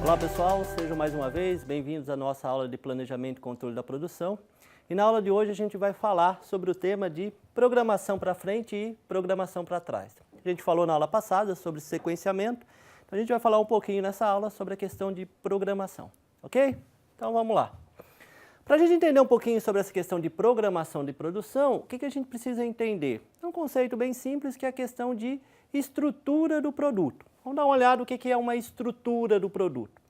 Olá pessoal, sejam mais uma vez bem-vindos à nossa aula de Planejamento e Controle da Produção. E na aula de hoje a gente vai falar sobre o tema de programação para frente e programação para trás. A gente falou na aula passada sobre sequenciamento, então a gente vai falar um pouquinho nessa aula sobre a questão de programação, ok? Então vamos lá. Para a gente entender um pouquinho sobre essa questão de programação de produção, o que a gente precisa entender? É um conceito bem simples que é a questão de estrutura do produto. Vamos dar uma olhada no que é uma estrutura do produto.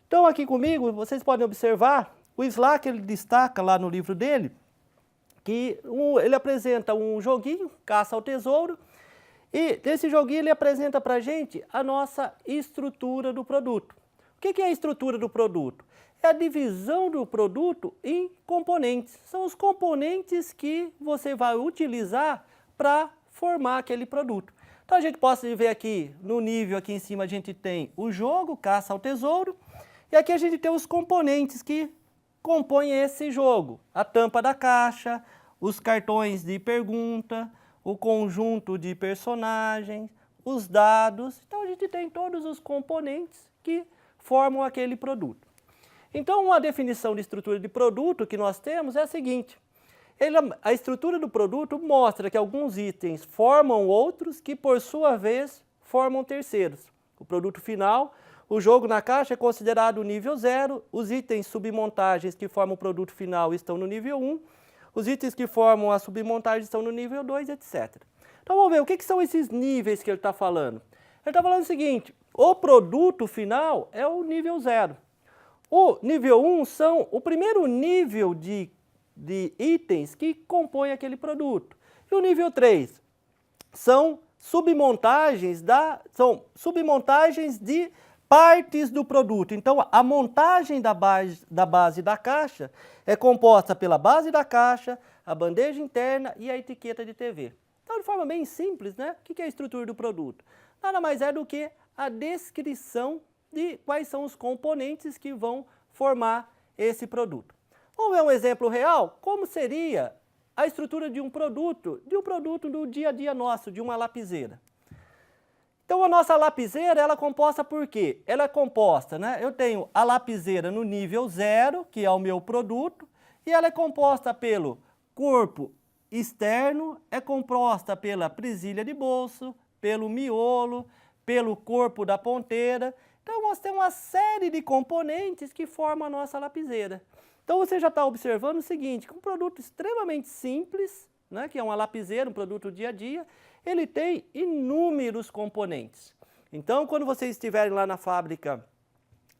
Então aqui comigo, vocês podem observar, o Slack ele destaca lá no livro dele, que ele apresenta um joguinho, caça ao tesouro, e nesse joguinho ele apresenta para a gente a nossa estrutura do produto. O que é a estrutura do produto? É a divisão do produto em componentes. São os componentes que você vai utilizar para formar aquele produto. Então a gente pode ver aqui, no nível aqui em cima a gente tem o jogo, caça ao tesouro, e aqui a gente tem os componentes que compõem esse jogo. A tampa da caixa, os cartões de pergunta, o conjunto de personagens, os dados. Então a gente tem todos os componentes que formam aquele produto. Então uma definição de estrutura de produto que nós temos é a seguinte. A estrutura do produto mostra que alguns itens formam outros que, por sua vez, formam terceiros. O produto final, o jogo na caixa é considerado o nível 0, os itens submontagens que formam o produto final estão no nível 1, os itens que formam a submontagem estão no nível 2, etc. Então vamos ver, o que são esses níveis que ele está falando? Ele está falando o seguinte, o produto final é o nível 0. O nível 1 são o primeiro nível de itens que compõem aquele produto. E o nível 3 são submontagens de partes do produto. Então, a montagem da base da caixa é composta pela base da caixa, a bandeja interna e a etiqueta de TV. Então, de forma bem simples, né? O que é a estrutura do produto? Nada mais é do que a descrição de quais são os componentes que vão formar esse produto. Vamos ver um exemplo real? Como seria a estrutura de um produto do dia a dia nosso, de uma lapiseira. Então a nossa lapiseira, ela é composta por quê? Ela é composta, né? Eu tenho a lapiseira no nível 0, que é o meu produto, e ela é composta pelo corpo externo, é composta pela presilha de bolso, pelo miolo, pelo corpo da ponteira. Então nós temos uma série de componentes que formam a nossa lapiseira. Então você já está observando o seguinte, que um produto extremamente simples, né, que é uma lapiseira, um produto dia a dia, ele tem inúmeros componentes. Então quando vocês estiverem lá na fábrica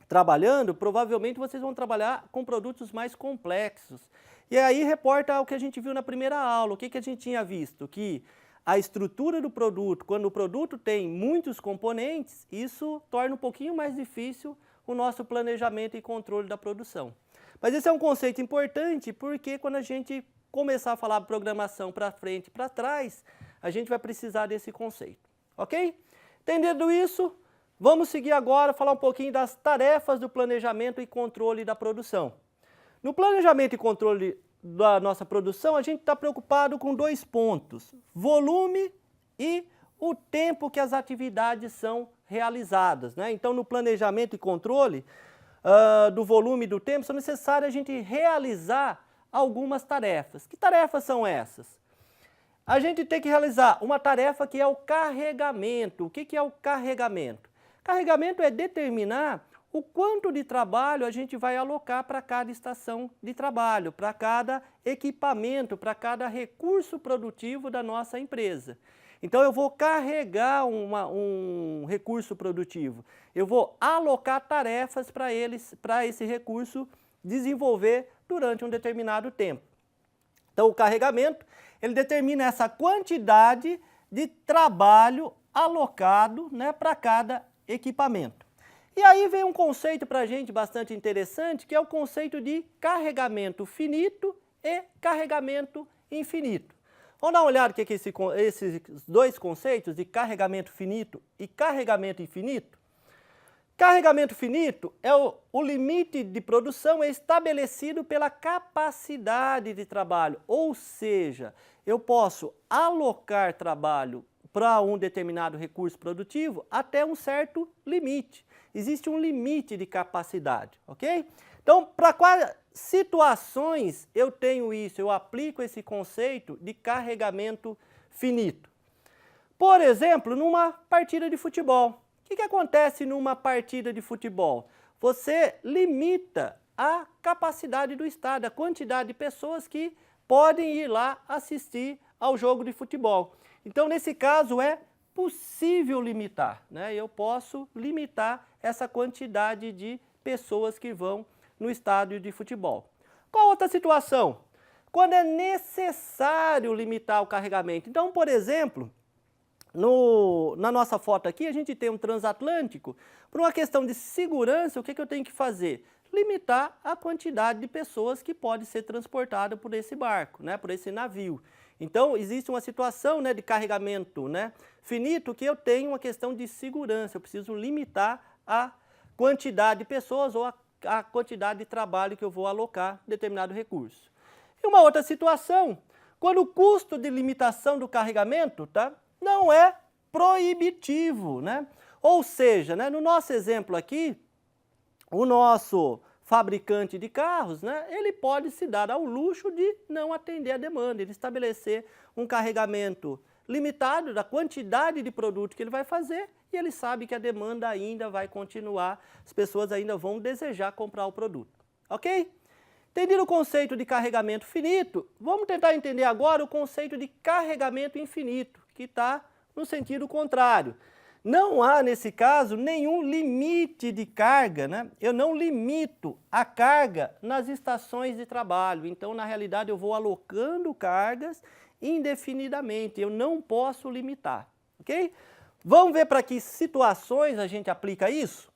trabalhando, provavelmente vocês vão trabalhar com produtos mais complexos. E aí reporta o que a gente viu na primeira aula, o que a gente tinha visto, que a estrutura do produto, quando o produto tem muitos componentes, isso torna um pouquinho mais difícil o nosso planejamento e controle da produção. Mas esse é um conceito importante porque quando a gente começar a falar programação para frente e para trás, a gente vai precisar desse conceito, ok? Entendendo isso, vamos seguir agora, falar um pouquinho das tarefas do planejamento e controle da produção. No planejamento e controle da nossa produção, a gente está preocupado com dois pontos, volume e o tempo que as atividades são realizadas, né? Então, no planejamento e controle do volume e do tempo, são necessárias a gente realizar algumas tarefas. Que tarefas são essas? A gente tem que realizar uma tarefa que é o carregamento. O que é o carregamento? Carregamento é determinar o quanto de trabalho a gente vai alocar para cada estação de trabalho, para cada equipamento, para cada recurso produtivo da nossa empresa. Então eu vou carregar um recurso produtivo, eu vou alocar tarefas para esse recurso desenvolver durante um determinado tempo. Então o carregamento, ele determina essa quantidade de trabalho alocado, né, para cada equipamento. E aí vem um conceito para a gente bastante interessante, que é o conceito de carregamento finito e carregamento infinito. Vamos dar uma olhada no que esses dois conceitos de carregamento finito e carregamento infinito? Carregamento finito é o limite de produção é estabelecido pela capacidade de trabalho, ou seja, eu posso alocar trabalho para um determinado recurso produtivo até um certo limite. existe um limite de capacidade, ok? Então, para quais situações eu tenho isso, eu aplico esse conceito de carregamento finito? Por exemplo, numa partida de futebol. O que acontece numa partida de futebol? Você limita a capacidade do estádio, a quantidade de pessoas que podem ir lá assistir ao jogo de futebol. Então, nesse caso, é possível limitar, né? Eu posso limitar essa quantidade de pessoas que vão no estádio de futebol. Qual outra situação? Quando é necessário limitar o carregamento. Então, por exemplo, na nossa foto aqui, a gente tem um transatlântico. Por uma questão de segurança, o que eu tenho que fazer? Limitar a quantidade de pessoas que pode ser transportada por esse barco, né, por esse navio. Então, existe uma situação, né, de carregamento, né, finito, que eu tenho uma questão de segurança. Eu preciso limitar a quantidade de pessoas ou a quantidade de trabalho que eu vou alocar determinado recurso. E uma outra situação, quando o custo de limitação do carregamento, tá, não é proibitivo, né? Ou seja, né, no nosso exemplo aqui, o nosso fabricante de carros, né, ele pode se dar ao luxo de não atender a demanda, ele estabelecer um carregamento limitado da quantidade de produto que ele vai fazer e ele sabe que a demanda ainda vai continuar, as pessoas ainda vão desejar comprar o produto, ok? Entendido o conceito de carregamento finito, vamos tentar entender agora o conceito de carregamento infinito, que está no sentido contrário. Não há, nesse caso, nenhum limite de carga, né? Eu não limito a carga nas estações de trabalho. Então, na realidade, eu vou alocando cargas indefinidamente. Eu não posso limitar, ok? Vamos ver para que situações a gente aplica isso?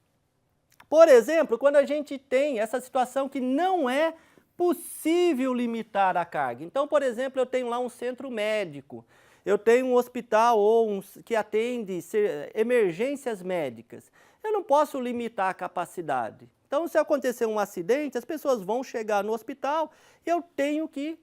Por exemplo, quando a gente tem essa situação que não é possível limitar a carga. Então, por exemplo, eu tenho lá um centro médico. Eu tenho um hospital que atende emergências médicas. Eu não posso limitar a capacidade. Então, se acontecer um acidente, as pessoas vão chegar no hospital, eu tenho que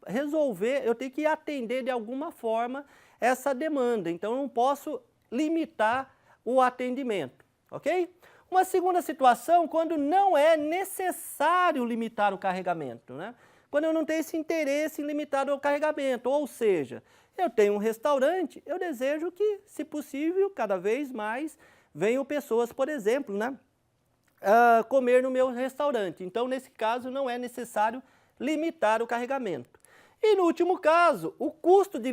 resolver, eu tenho que atender de alguma forma essa demanda. Então, eu não posso limitar o atendimento, ok? Uma segunda situação, quando não é necessário limitar o carregamento, né? Quando eu não tenho esse interesse em limitar o carregamento, ou seja, eu tenho um restaurante, eu desejo que, se possível, cada vez mais venham pessoas, por exemplo, né, comer no meu restaurante. Então, nesse caso, não é necessário limitar o carregamento. E no último caso, o custo de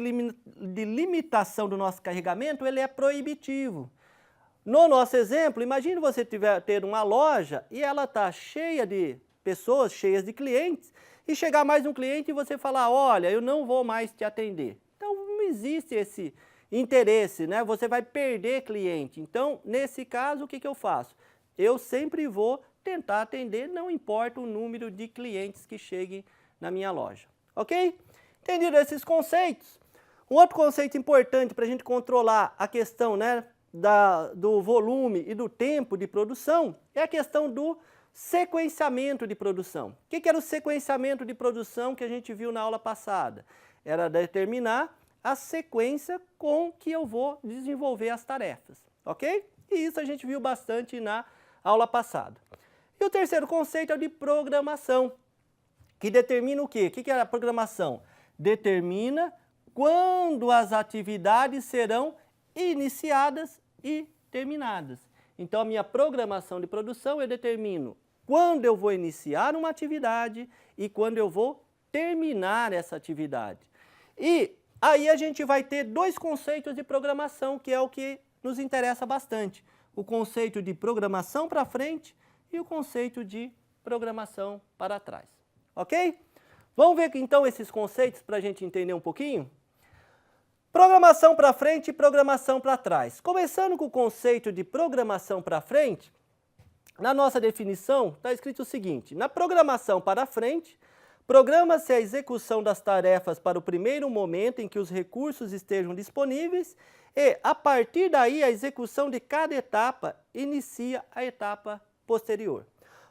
limitação do nosso carregamento, ele é proibitivo. No nosso exemplo, imagine você ter uma loja e ela está cheia de pessoas, cheias de clientes, e chegar mais um cliente e você falar, olha, eu não vou mais te atender. Então, não existe esse interesse, né? Você vai perder cliente. Então, nesse caso, o que eu faço? Eu sempre vou tentar atender, não importa o número de clientes que cheguem na minha loja. Ok? Entendido esses conceitos? Um outro conceito importante para a gente controlar a questão, né, do volume e do tempo de produção é a questão do sequenciamento de produção. O que era o sequenciamento de produção que a gente viu na aula passada? Era determinar a sequência com que eu vou desenvolver as tarefas, ok? E isso a gente viu bastante na aula passada. E o terceiro conceito é o de programação, que determina o quê? O que é a programação? Determina quando as atividades serão iniciadas e terminadas. Então, a minha programação de produção eu determino quando eu vou iniciar uma atividade e quando eu vou terminar essa atividade. E aí a gente vai ter dois conceitos de programação, que é o que nos interessa bastante. O conceito de programação para frente e o conceito de programação para trás. Ok? Vamos ver então esses conceitos para a gente entender um pouquinho? Programação para frente e programação para trás. Começando com o conceito de programação para frente, na nossa definição está escrito o seguinte: na programação para frente, programa-se a execução das tarefas para o primeiro momento em que os recursos estejam disponíveis e, a partir daí, a execução de cada etapa inicia a etapa posterior.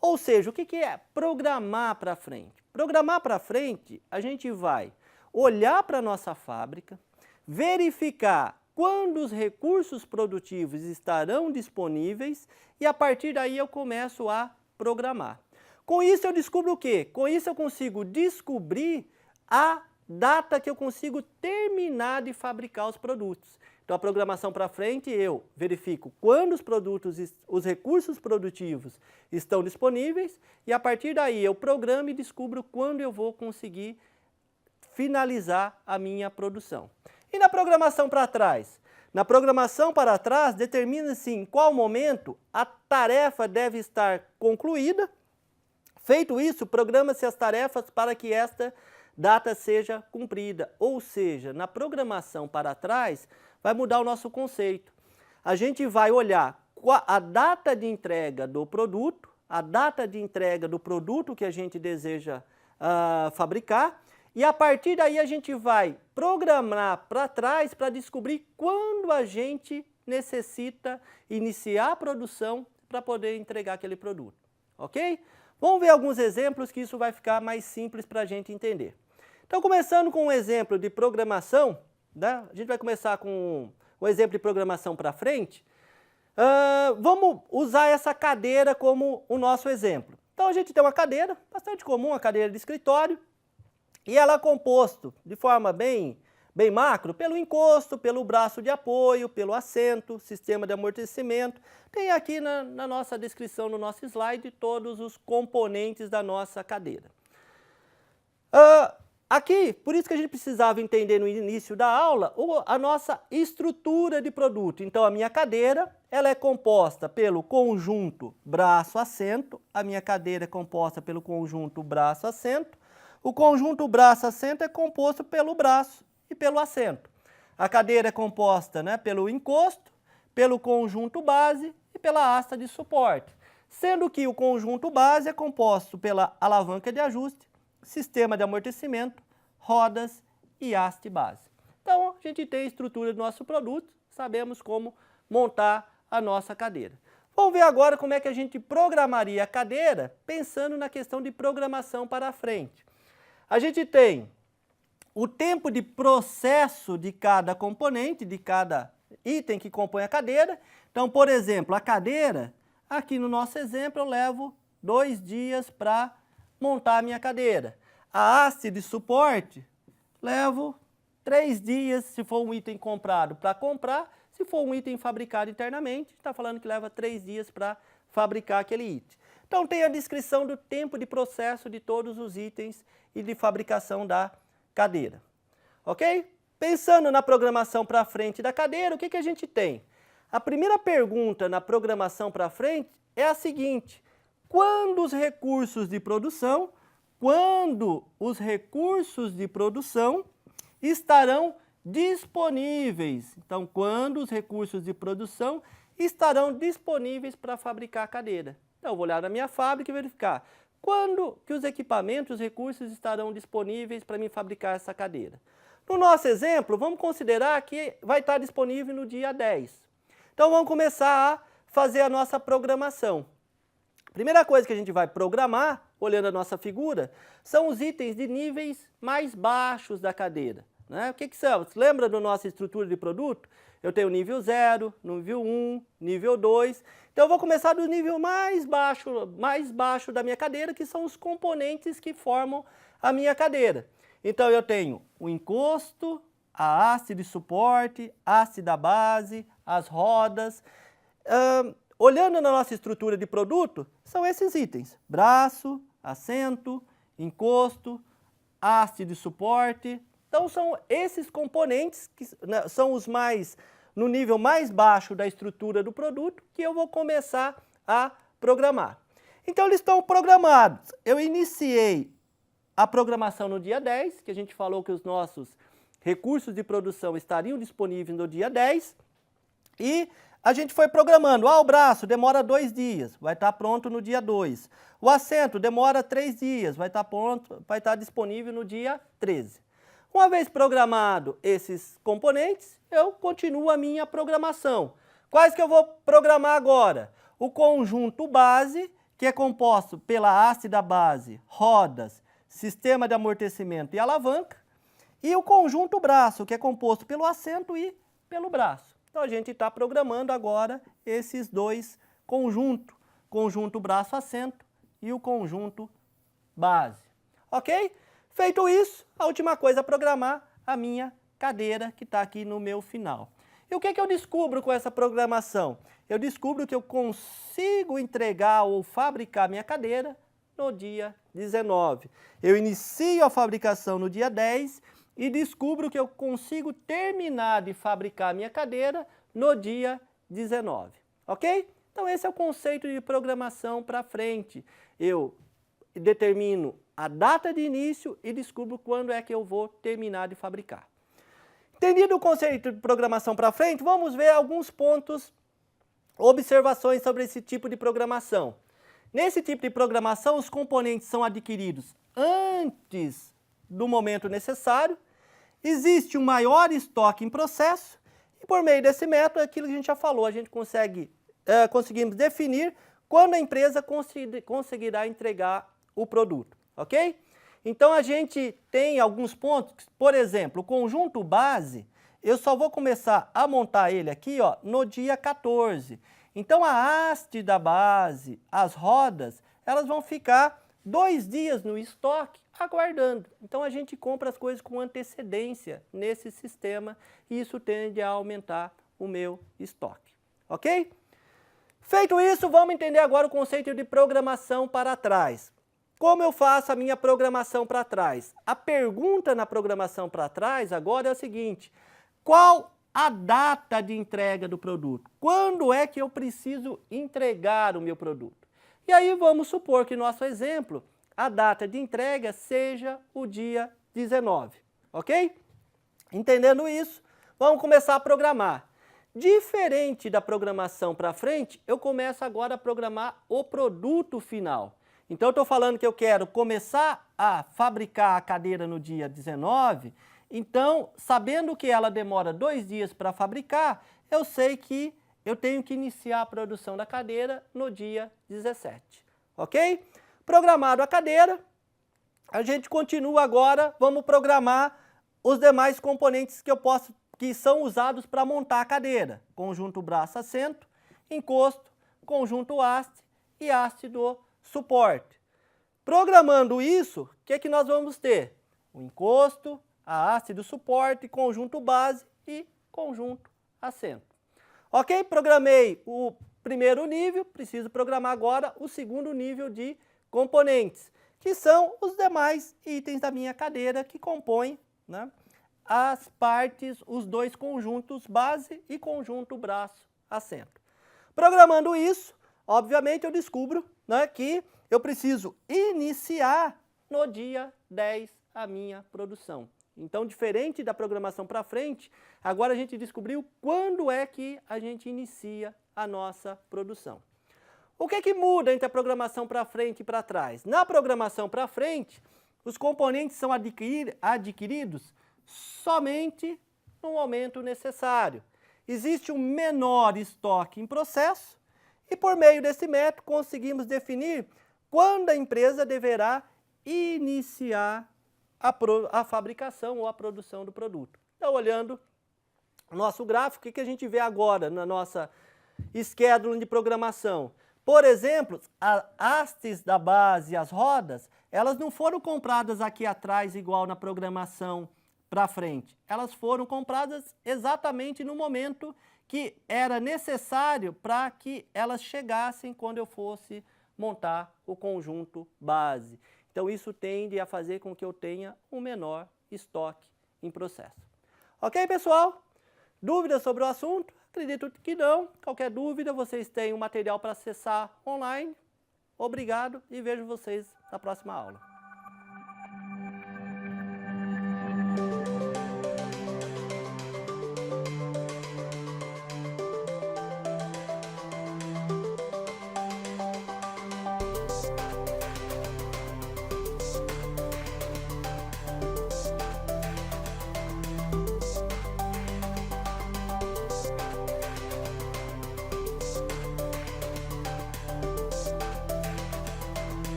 Ou seja, o que é programar para frente? Programar para frente, a gente vai olhar para a nossa fábrica, verificar quando os recursos produtivos estarão disponíveis e a partir daí eu começo a programar. Com isso eu descubro o quê? Com isso eu consigo descobrir a data que eu consigo terminar de fabricar os produtos. Então a programação para frente eu verifico quando os recursos produtivos estão disponíveis e a partir daí eu programo e descubro quando eu vou conseguir finalizar a minha produção. E na programação para trás? Na programação para trás, determina-se em qual momento a tarefa deve estar concluída. Feito isso, programa-se as tarefas para que esta data seja cumprida. Ou seja, na programação para trás, vai mudar o nosso conceito. A gente vai olhar a data de entrega do produto, a data de entrega do produto que a gente deseja fabricar, e a partir daí a gente vai programar para trás para descobrir quando a gente necessita iniciar a produção para poder entregar aquele produto, ok? Vamos ver alguns exemplos que isso vai ficar mais simples para a gente entender. Então, começando com um exemplo de programação, né? A gente vai começar com o exemplo de programação para frente. Vamos usar essa cadeira como o nosso exemplo. Então, a gente tem uma cadeira, bastante comum, uma cadeira de escritório, e ela é composta de forma bem macro pelo encosto, pelo braço de apoio, pelo assento, sistema de amortecimento. Tem aqui na nossa descrição, no nosso slide, todos os componentes da nossa cadeira. Aqui, por isso que a gente precisava entender no início da aula a nossa estrutura de produto. Então, a minha cadeira, ela é composta pelo conjunto braço-assento. A minha cadeira é composta pelo conjunto braço-assento. O conjunto braço-assento é composto pelo braço e pelo assento. A cadeira é composta, né, pelo encosto, pelo conjunto base e pela haste de suporte. Sendo que o conjunto base é composto pela alavanca de ajuste, sistema de amortecimento, rodas e haste base. Então, a gente tem a estrutura do nosso produto, sabemos como montar a nossa cadeira. Vamos ver agora como é que a gente programaria a cadeira, pensando na questão de programação para frente. A gente tem o tempo de processo de cada componente, de cada item que compõe a cadeira. Então, por exemplo, a cadeira, aqui no nosso exemplo, eu levo 2 dias para montar a minha cadeira. A haste de suporte, levo 3 dias, se for um item comprado, para comprar. Se for um item fabricado internamente, está falando que leva 3 dias para fabricar aquele item. Então, tem a descrição do tempo de processo de todos os itens e de fabricação da cadeira. Ok? Pensando na programação para frente da cadeira, o que a gente tem? A primeira pergunta na programação para frente é a seguinte: quando os recursos de produção estarão disponíveis? Então, quando os recursos de produção estarão disponíveis para fabricar a cadeira? Então, eu vou olhar na minha fábrica e verificar quando que os equipamentos, os recursos estarão disponíveis para mim fabricar essa cadeira. No nosso exemplo, vamos considerar que vai estar disponível no dia 10. Então, vamos começar a fazer a nossa programação. Primeira coisa que a gente vai programar, olhando a nossa figura, são os itens de níveis mais baixos da cadeira, né? O que são? Você lembra da nossa estrutura de produto? Eu tenho nível 0, nível 1, nível 2. Então, eu vou começar do nível mais baixo da minha cadeira, que são os componentes que formam a minha cadeira. Então, eu tenho o encosto, a haste de suporte, a haste da base, as rodas. Olhando na nossa estrutura de produto, são esses itens: braço, assento, encosto, haste de suporte. Então, são esses componentes que são os mais no nível mais baixo da estrutura do produto que eu vou começar a programar. Então, eles estão programados. Eu iniciei a programação no dia 10, que a gente falou que os nossos recursos de produção estariam disponíveis no dia 10, e a gente foi programando. O braço demora 2 dias, vai estar pronto no dia 2. O assento demora 3 dias, vai estar pronto, vai estar disponível no dia 13. Uma vez programado esses componentes, eu continuo a minha programação. Quais que eu vou programar agora? O conjunto base, que é composto pela haste da base, rodas, sistema de amortecimento e alavanca. E o conjunto braço, que é composto pelo assento e pelo braço. Então a gente está programando agora esses dois conjuntos, conjunto braço-assento e o conjunto base. Ok? Feito isso, a última coisa é programar a minha cadeira que está aqui no meu final. E o que eu descubro com essa programação? Eu descubro que eu consigo entregar ou fabricar minha cadeira no dia 19. Eu inicio a fabricação no dia 10 e descubro que eu consigo terminar de fabricar minha cadeira no dia 19. Ok? Então esse é o conceito de programação para frente. Eu determino a data de início e descubro quando é que eu vou terminar de fabricar. Entendido o conceito de programação para frente, vamos ver alguns pontos, observações sobre esse tipo de programação. Nesse tipo de programação, os componentes são adquiridos antes do momento necessário, existe um maior estoque em processo e por meio desse método, aquilo que a gente já falou, a gente conseguimos definir quando a empresa conseguirá entregar o produto, ok? Então a gente tem alguns pontos, por exemplo, o conjunto base, eu só vou começar a montar ele aqui, ó, no dia 14. Então a haste da base, as rodas, elas vão ficar 2 dias no estoque aguardando. Então a gente compra as coisas com antecedência nesse sistema e isso tende a aumentar o meu estoque, ok? Feito isso, vamos entender agora o conceito de programação para trás. Como eu faço a minha programação para trás? A pergunta na programação para trás agora é a seguinte: qual a data de entrega do produto? Quando é que eu preciso entregar o meu produto? E aí vamos supor que nosso exemplo, a data de entrega seja o dia 19, ok? Entendendo isso, vamos começar a programar. Diferente da programação para frente, eu começo agora a programar o produto final. Então eu estou falando que eu quero começar a fabricar a cadeira no dia 19, então sabendo que ela demora 2 dias para fabricar, eu sei que eu tenho que iniciar a produção da cadeira no dia 17, ok? Programado a cadeira, a gente continua agora, vamos programar os demais componentes que são usados para montar a cadeira. Conjunto braço-assento, encosto, conjunto haste e haste do suporte. Programando isso, o que nós vamos ter? O encosto, a haste do suporte, conjunto base e conjunto assento. Ok? Programei o primeiro nível, preciso programar agora o segundo nível de componentes, que são os demais itens da minha cadeira que compõem, né, as partes, os dois conjuntos base e conjunto braço-assento. Programando isso, obviamente eu descubro, né, que eu preciso iniciar no dia 10 a minha produção. Então, diferente da programação para frente, agora a gente descobriu quando é que a gente inicia a nossa produção. O que muda entre a programação para frente e para trás? Na programação para frente, os componentes são adquiridos somente no momento necessário. Existe um menor estoque em processo e por meio desse método conseguimos definir quando a empresa deverá iniciar a fabricação ou a produção do produto. Então, olhando o nosso gráfico, o que a gente vê agora na nossa schedule de programação? Por exemplo, as hastes da base e as rodas, elas não foram compradas aqui atrás igual na programação para frente. Elas foram compradas exatamente no momento que era necessário para que elas chegassem quando eu fosse montar o conjunto base. Então isso tende a fazer com que eu tenha um menor estoque em processo. Ok, pessoal? Dúvidas sobre o assunto? Acredito que não. Qualquer dúvida, vocês têm o material para acessar online. Obrigado e vejo vocês na próxima aula.